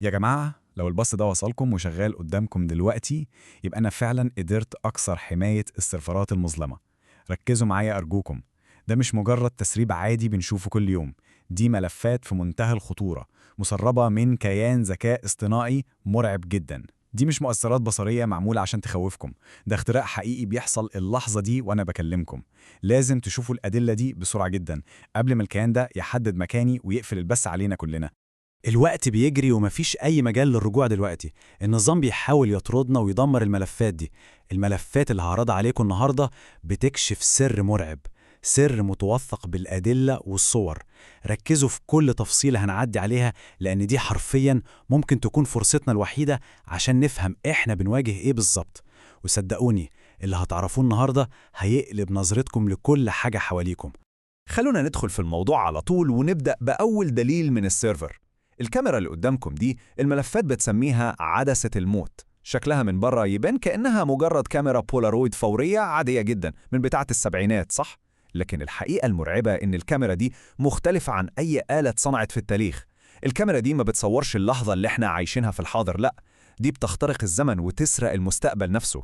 يا جماعة، لو الباص ده وصلكم وشغال قدامكم دلوقتي يبقى أنا فعلا قدرت أكسر حماية السيرفرات المظلمة. ركزوا معايا أرجوكم. ده مش مجرد تسريب عادي بنشوفه كل يوم. دي ملفات في منتهى الخطورة، مسربة من كيان ذكاء اصطناعي مرعب جدا. دي مش مؤثرات بصرية معمولة عشان تخوفكم. ده اختراق حقيقي بيحصل اللحظة دي وأنا بكلمكم. لازم تشوفوا الأدلة دي بسرعة جدا قبل ما الكيان ده يحدد مكاني ويقفل البث علينا كلنا. الوقت بيجري ومفيش أي مجال للرجوع دلوقتي. النظام بيحاول يطردنا ويدمر الملفات دي. الملفات اللي هعرضها عليكم النهاردة بتكشف سر مرعب، سر متوثق بالأدلة والصور. ركزوا في كل تفصيلة هنعدي عليها، لأن دي حرفياً ممكن تكون فرصتنا الوحيدة عشان نفهم إحنا بنواجه إيه بالظبط. وصدقوني، اللي هتعرفوه النهاردة هيقلب نظرتكم لكل حاجة حواليكم. خلونا ندخل في الموضوع على طول ونبدأ بأول دليل من السيرفر. الكاميرا اللي قدامكم دي الملفات بتسميها عدسة الموت. شكلها من بره يبان كأنها مجرد كاميرا بولارويد فورية عادية جدا من بتاعة السبعينات، صح؟ لكن الحقيقة المرعبة إن الكاميرا دي مختلفة عن أي آلة اتصنعت في التاريخ. الكاميرا دي ما بتصورش اللحظة اللي احنا عايشينها في الحاضر، لأ، دي بتخترق الزمن وتسرق المستقبل نفسه.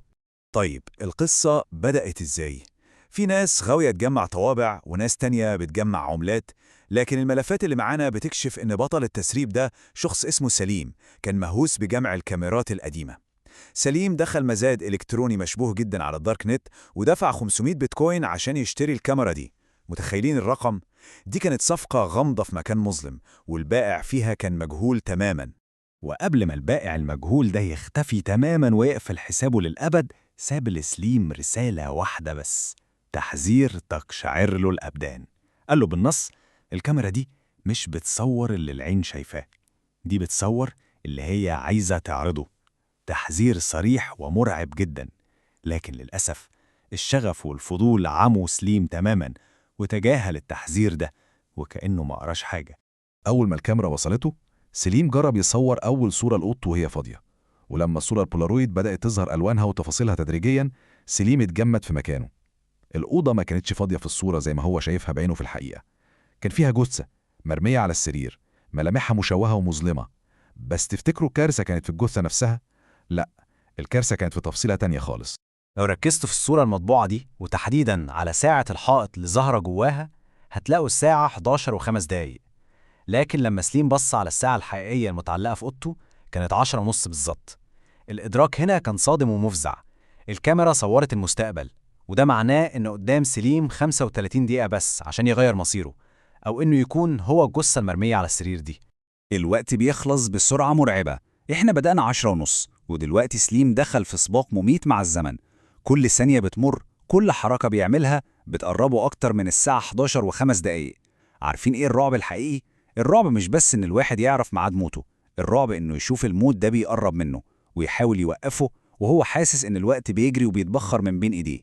طيب القصة بدأت إزاي؟ في ناس غاوية تجمع طوابع وناس تانية بتجمع عملات، لكن الملفات اللي معانا بتكشف إن بطل التسريب ده شخص اسمه سليم، كان مهووس بجمع الكاميرات القديمة. سليم دخل مزاد إلكتروني مشبوه جدا على الدارك نت ودفع 500 بيتكوين عشان يشتري الكاميرا دي. متخيلين الرقم؟ دي كانت صفقة غامضة في مكان مظلم، والبائع فيها كان مجهول تماما. وقبل ما البائع المجهول ده يختفي تماماً ويقفل حسابه للأبد، ساب لسليم رسالة واحدة بس، تحذير تقشعر له الأبدان. قال له بالنص: الكاميرا دي مش بتصور اللي العين شايفاه، دي بتصور اللي هي عايزة تعرضه. تحذير صريح ومرعب جدا. لكن للأسف الشغف والفضول عموا سليم تماماً وتجاهل التحذير ده وكأنه ما قراش حاجة. أول ما الكاميرا وصلته، سليم جرب يصور أول صورة لأوضته وهي فاضية، ولما الصورة البولارويد بدأت تظهر ألوانها وتفاصيلها تدريجياً، سليم اتجمد في مكانه. الأوضة ما كانتش فاضية في الصورة زي ما هو شايفها بعينه في الحقيقة. كان فيها جثة مرمية على السرير، ملامحها مشوهة ومظلمة. بس تفتكروا الكارثة كانت في الجثة نفسها؟ لا، الكارثة كانت في تفصيلة تانية خالص. لو ركزتوا في الصورة المطبوعة دي وتحديداً على ساعة الحائط اللي ظاهرة جواها، هتلاقوا الساعة 11:05. لكن لما سليم بص على الساعة الحقيقية المتعلقة في أوضته، كانت 10:30 بالظبط. الإدراك هنا كان صادم ومفزع. الكاميرا صورت المستقبل، وده معناه إن قدام سليم 35 دقيقة بس عشان يغير مصيره، أو إنه يكون هو الجثة المرمية على السرير دي. الوقت بيخلص بسرعة مرعبة. احنا بدأنا 10:30 ودلوقتي سليم دخل في سباق مميت مع الزمن. كل ثانية بتمر، كل حركة بيعملها بتقربه أكتر من الساعة 11:05. عارفين إيه الرعب الحقيقي؟ الرعب مش بس إن الواحد يعرف ميعاد موته، الرعب إنه يشوف الموت ده بيقرب منه ويحاول يوقفه وهو حاسس إن الوقت بيجري وبيتبخر من بين إيديه.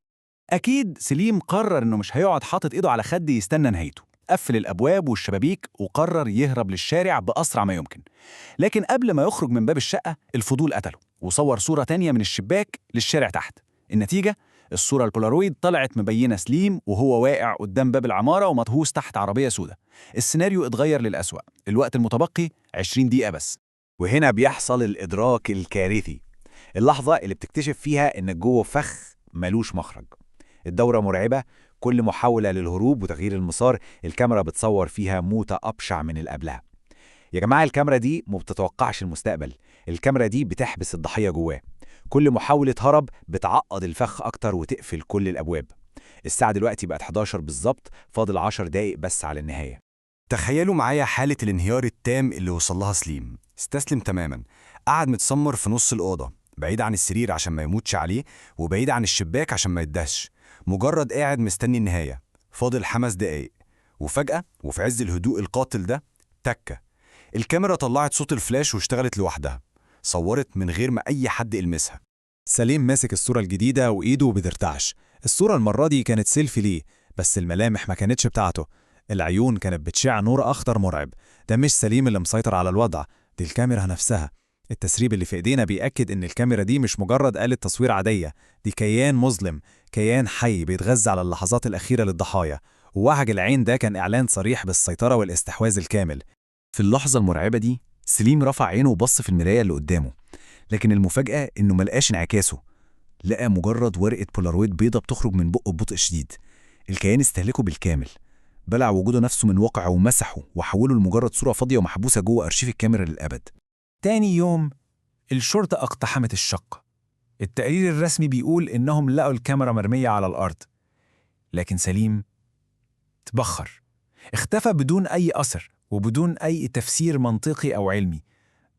أكيد سليم قرر إنه مش هيقعد حاطط إيده على خد يستنى نهايته. قفل الأبواب والشبابيك وقرر يهرب للشارع بأسرع ما يمكن. لكن قبل ما يخرج من باب الشقة، الفضول قتله وصور صورة تانية من الشباك للشارع تحت. النتيجة: الصورة البولارويد طلعت مبينة سليم وهو واقع قدام باب العمارة ومدهوس تحت عربية سوداء. السيناريو اتغير للأسوأ. الوقت المتبقي 20 دقيقة بس. وهنا بيحصل الإدراك الكارثي، اللحظة اللي بتكتشف فيها إن جوه فخ ملوش مخرج. الدورة مرعبة، كل محاولة للهروب وتغيير المسار الكاميرا بتصور فيها موتة أبشع من اللي قبلها. يا جماعة، الكاميرا دي ما بتتوقعش المستقبل، الكاميرا دي بتحبس الضحية جواه. كل محاولة هرب بتعقد الفخ أكتر وتقفل كل الأبواب. الساعة دلوقتي بقت 11 بالظبط، فاضل 10 دقايق بس على النهاية. تخيلوا معايا حالة الانهيار التام اللي وصلها سليم. استسلم تماما، قعد متسمر في نص الأوضة، بعيد عن السرير عشان ما يموتش عليه، وبعيد عن الشباك عشان ما يدهش، مجرد قاعد مستني النهاية. فاضل 5 دقايق، وفجأة وفي عز الهدوء القاتل ده، تكة، الكاميرا طلعت صوت الفلاش واشتغلت لوحدها، صورت من غير ما أي حد يلمسها. سليم ماسك الصورة الجديدة وإيده بترتعش. الصورة المرة دي كانت سيلفي ليه، بس الملامح ما كانتش بتاعته. العيون كانت بتشع نور أخضر مرعب. ده مش سليم اللي مسيطر على الوضع، دي الكاميرا نفسها. التسريب اللي في إيدينا بيأكد إن الكاميرا دي مش مجرد آلة تصوير عادية، دي كيان مظلم، كيان حي بيتغذى على اللحظات الأخيرة للضحايا. ووهج العين ده كان إعلان صريح بالسيطرة والاستحواذ الكامل. في اللحظة المرعبة دي، سليم رفع عينه وبص في المراية اللي قدامه، لكن المفاجأة إنه ملقاش انعكاسه. لقى مجرد ورقة بولارويد بيضة بتخرج من بقه ببطء شديد. الكيان استهلكه بالكامل، بلع وجوده نفسه من واقعه ومسحه وحوله لمجرد صورة فاضية ومحبوسة جوه أرشيف الكاميرا للأبد. تاني يوم الشرطة اقتحمت الشقة. التقرير الرسمي بيقول إنهم لقوا الكاميرا مرمية على الأرض، لكن سليم تبخر، اختفى بدون أي أثر وبدون أي تفسير منطقي أو علمي.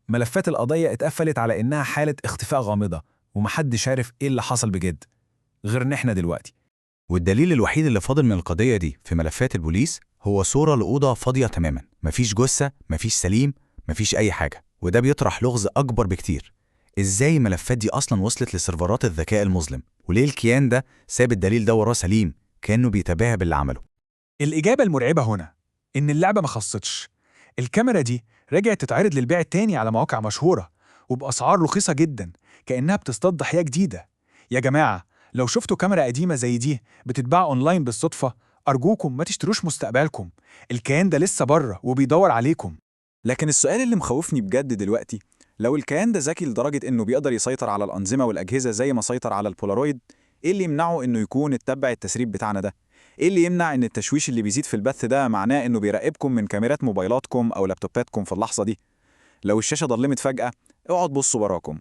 ملفات القضية اتقفلت على إنها حالة اختفاء غامضة، ومحدش عارف إيه اللي حصل بجد غير إن إحنا دلوقتي. والدليل الوحيد اللي فاضل من القضية دي في ملفات البوليس هو صورة لأوضة فاضية تماما، مفيش جثة، مفيش سليم، مفيش أي حاجة. وده بيطرح لغز أكبر بكتير. إزاي الملفات دي أصلا وصلت لسيرفرات الذكاء المظلم؟ وليه الكيان ده ساب الدليل ده وراه سليم كأنه بيتباهى باللي عمله؟ الإجابة المرعبة هنا إن اللعبة ما خصتش. الكاميرا دي رجعت تتعرض للبيع تاني على مواقع مشهورة وبأسعار رخيصة جدا، كأنها بتصطاد ضحية جديدة. يا جماعة، لو شفتوا كاميرا قديمة زي دي بتتباع أونلاين بالصدفة، أرجوكم ما تشتروش مستقبلكم. الكيان ده لسه بره وبيدور عليكم. لكن السؤال اللي مخوفني بجد دلوقتي، لو الكيان ده ذكي لدرجة إنه بيقدر يسيطر على الأنظمة والأجهزة زي ما سيطر على البولارويد، إيه اللي يمنعه إنه يكون اتبع التسريب بتاعنا ده؟ إيه اللي يمنع إن التشويش اللي بيزيد في البث ده معناه إنه بيراقبكم من كاميرات موبايلاتكم أو لابتوباتكم في اللحظة دي؟ لو الشاشة ضلمت فجأة، اوعوا تبصوا وراكم.